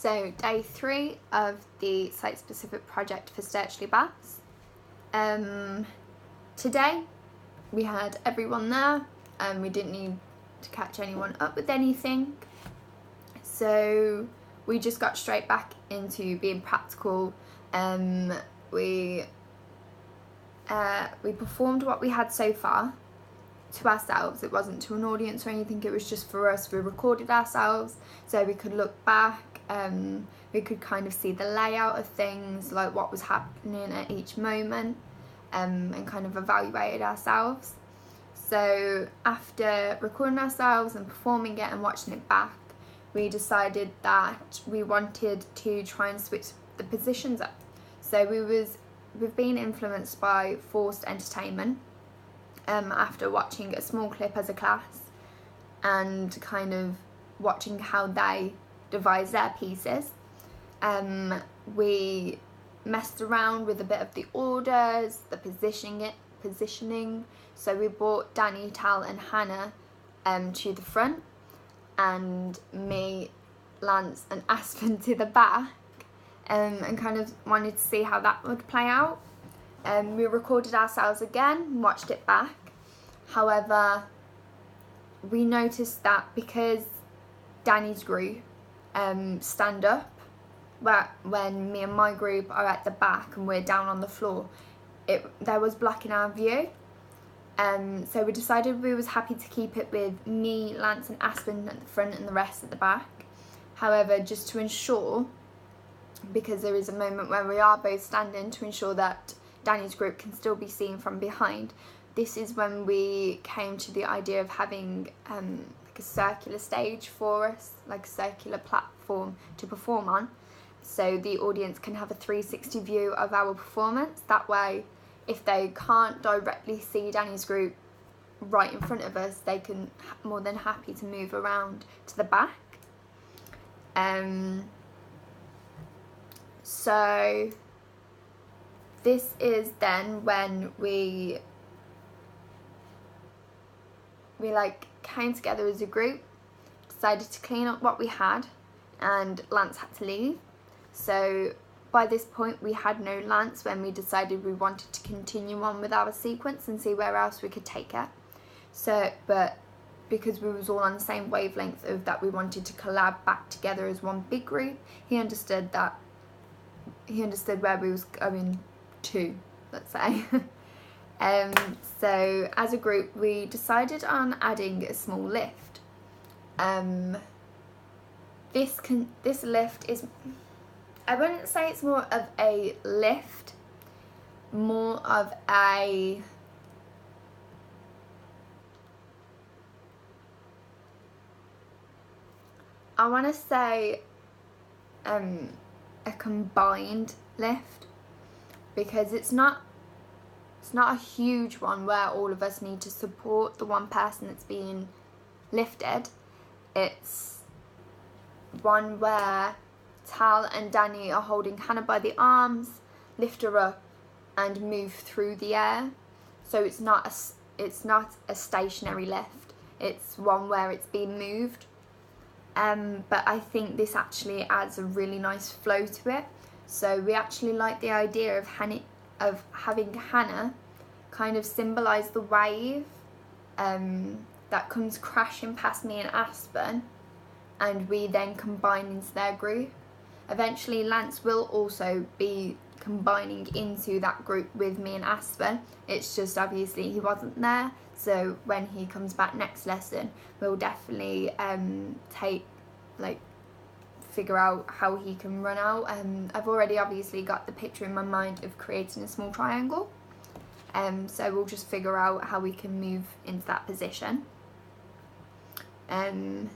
So day 3 of the site-specific project for Sturchley Baths. Today we had everyone there and we didn't need to catch anyone up with anything. So we just got straight back into being practical. We performed what we had so far to ourselves. It wasn't to an audience or anything, it was just for us. We recorded ourselves so we could look back, we could kind of see the layout of things, like what was happening at each moment, and kind of evaluated ourselves. So after recording ourselves and performing it and watching it back, we decided that we wanted to try and switch the positions up. So we've been influenced by forced entertainment after watching a small clip as a class and kind of watching how they devise their pieces. We messed around with a bit of the orders, the positioning. So we brought Danny, Tal and Hannah to the front, and me, Lance and Aspen to the back, and kind of wanted to see how that would play out. We recorded ourselves again, watched it back. However, we noticed that because Danny's group stand up, when me and my group are at the back and we're down on the floor, there was blocking our view. So we decided we was happy to keep it with me, Lance and Aspen at the front and the rest at the back. However, just to ensure, because there is a moment where we are both standing, to ensure that Danny's group can still be seen from behind, this is when we came to the idea of having like a circular stage for us, like a circular platform to perform on, so the audience can have a 360 view of our performance. That way, if they can't directly see Danny's group right in front of us, they can more than happy to move around to the back. So this is then when we like came together as a group, decided to clean up what we had, and Lance had to leave. So by this point we had no Lance when we decided we wanted to continue on with our sequence and see where else we could take it. So, but because we was all on the same wavelength of that we wanted to collab back together as one big group, he understood where we was going to, let's say. So as a group we decided on adding a small lift. This lift is, I wouldn't say it's more of a lift, more of a I want to say a combined lift, because it's not a huge one where all of us need to support the one person that's being lifted. It's one where Tal and Danny are holding Hannah by the arms, lift her up and move through the air. So it's not a stationary lift, it's one where it's being moved. But I think this actually adds a really nice flow to it. So we actually like the idea of having Hannah kind of symbolise the wave that comes crashing past me and Aspen, and we then combine into their group. Eventually Lance will also be combining into that group with me and Aspen. It's just obviously he wasn't there, so when he comes back next lesson we'll definitely figure out how he can run out. I've already obviously got the picture in my mind of creating a small triangle, so we'll just figure out how we can move into that position. Then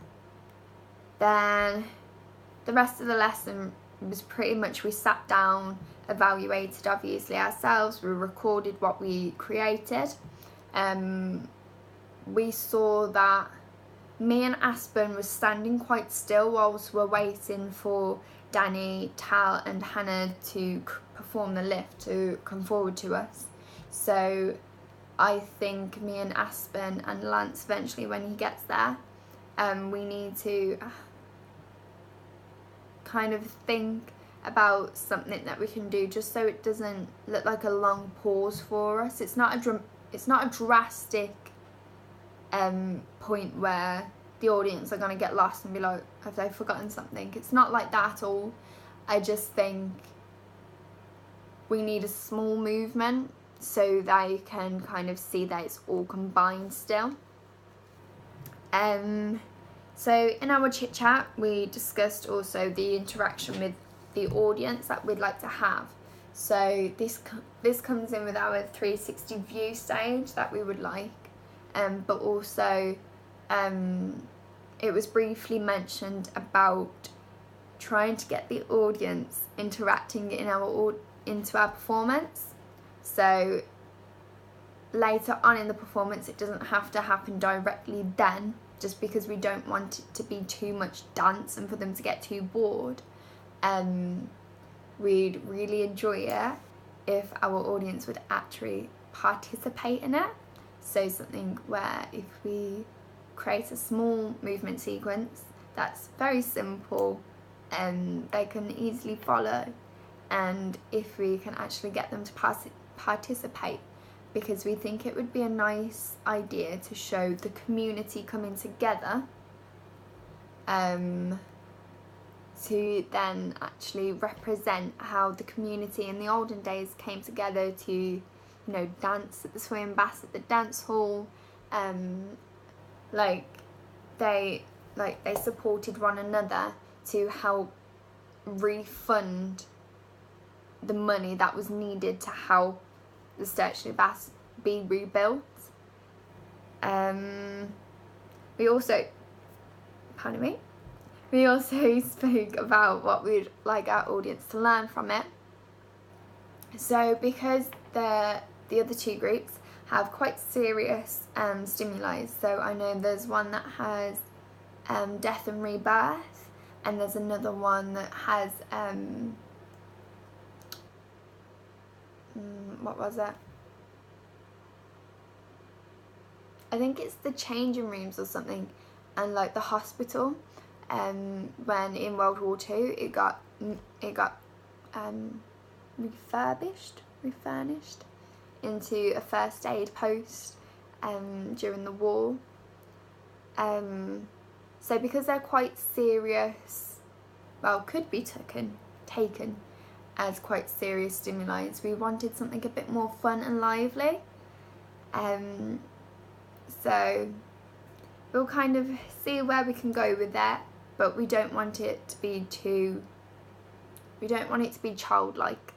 the rest of the lesson was pretty much, we sat down, evaluated obviously ourselves, we recorded what we created. We saw that me and Aspen was standing quite still whilst we're waiting for Danny, Tal and Hannah to perform the lift, to come forward to us. So I think me and Aspen and Lance eventually when he gets there, we need to kind of think about something that we can do just so it doesn't look like a long pause for us. It's not a drastic point where the audience are going to get lost and be like, have they forgotten something? It's not like that at all. I just think we need a small movement so they can kind of see that it's all combined still. So in our chit chat we discussed also the interaction with the audience that we'd like to have. So this comes in with our 360 view stage that we would like, but also it was briefly mentioned about trying to get the audience interacting into our performance. So later on in the performance, it doesn't have to happen directly then, just because we don't want it to be too much dance and for them to get too bored. We'd really enjoy it if our audience would actually participate in it. So something where if we create a small movement sequence that's very simple and they can easily follow, and if we can actually get them to participate, because we think it would be a nice idea to show the community coming together, to then actually represent how the community in the olden days came together to, you know, dance at the swing bass at the dance hall. They supported one another to help refund the money that was needed to help the Sturchley Bass be rebuilt. We also spoke about what we'd like our audience to learn from it. So because the other two groups have quite serious stimuli, so I know there's one that has death and rebirth, and there's another one that has what was it? I think it's the changing rooms or something, and like the hospital. When in World War II it got refurnished into a first aid post during the war. So because they're quite serious, well, could be taken as quite serious stimuli, we wanted something a bit more fun and lively. So we'll kind of see where we can go with that, but we don't want it to be childlike.